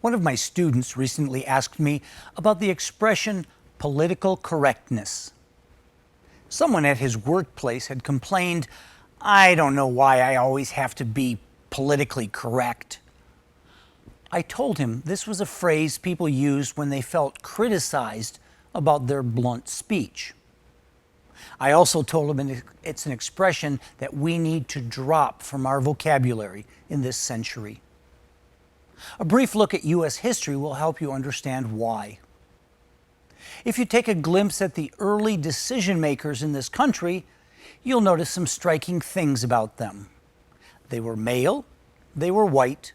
One of my students recently asked me about the expression political correctness. Someone at his workplace had complained, "I don't know why I always have to be politically correct." I told him this was a phrase people used when they felt criticized about their blunt speech. I also told him it's an expression that we need to drop from our vocabulary in this century. A brief look at U.S. history will help you understand why. If you take a glimpse at the early decision makers in this country, you'll notice some striking things about them. They were male, they were white,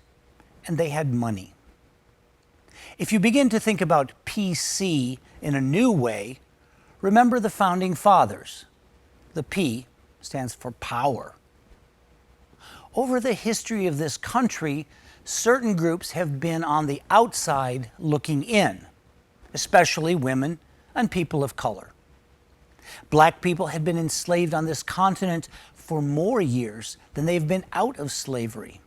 and they had money. If you begin to think about PC in a new way, remember the founding fathers. The P stands for power. Over the history of this country, certain groups have been on the outside looking in, especially women and people of color. Black people had been enslaved on this continent for more years than they've been out of slavery.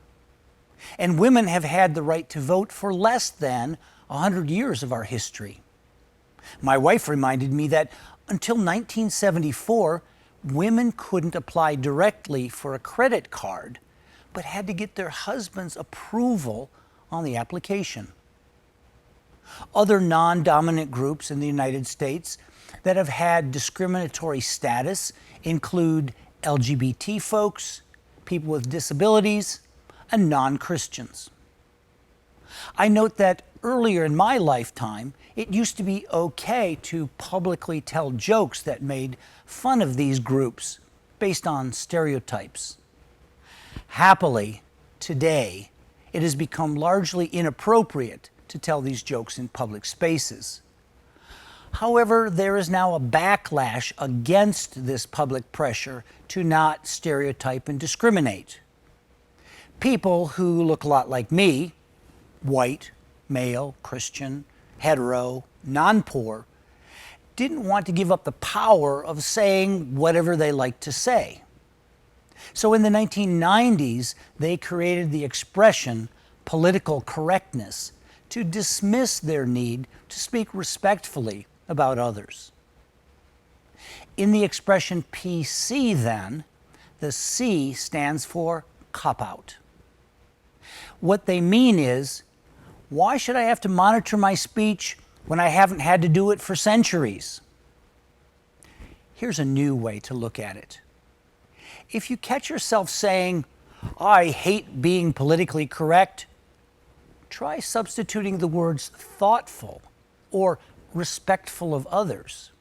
And women have had the right to vote for less than 100 years of our history. My wife reminded me that until 1974, women couldn't apply directly for a credit card, but had to get their husband's approval on the application. Other non-dominant groups in the United States that have had discriminatory status include LGBT folks, people with disabilities, and non-Christians. I note that earlier in my lifetime, it used to be okay to publicly tell jokes that made fun of these groups based on stereotypes. Happily, today, it has become largely inappropriate to tell these jokes in public spaces. However, there is now a backlash against this public pressure to not stereotype and discriminate. People who look a lot like me, white, male, Christian, hetero, non-poor, didn't want to give up the power of saying whatever they liked to say. So in the 1990s, they created the expression political correctness to dismiss their need to speak respectfully about others. In the expression PC, then, the C stands for cop-out. What they mean is, why should I have to monitor my speech when I haven't had to do it for centuries? Here's a new way to look at it. If you catch yourself saying, "I hate being politically correct," try substituting the words thoughtful or respectful of others.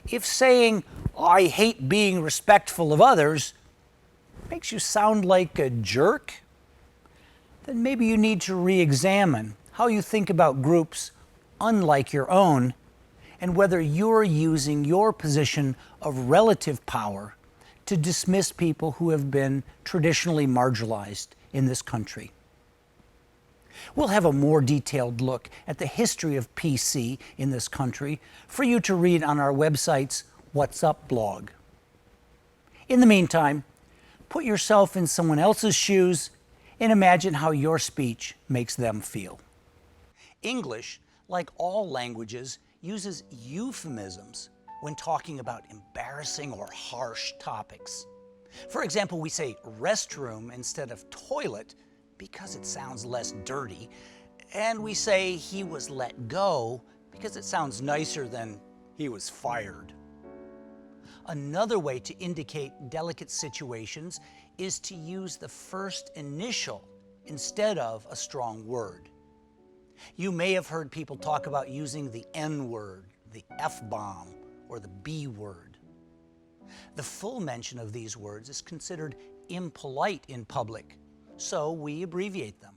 If saying, "I hate being respectful of others," makes you sound like a jerk, then maybe you need to re-examine how you think about groups unlike your own and whether you're using your position of relative power to dismiss people who have been traditionally marginalized in this country. We'll have a more detailed look at the history of PC in this country for you to read on our website's What's Up blog. In the meantime, put yourself in someone else's shoes and imagine how your speech makes them feel. English, like all languages, uses euphemisms when talking about embarrassing or harsh topics. For example, we say restroom instead of toilet because it sounds less dirty, and we say he was let go because it sounds nicer than he was fired. Another way to indicate delicate situations is to use the first initial instead of a strong word. You may have heard people talk about using the N-word, the F-bomb, or the B-word. The full mention of these words is considered impolite in public, so we abbreviate them.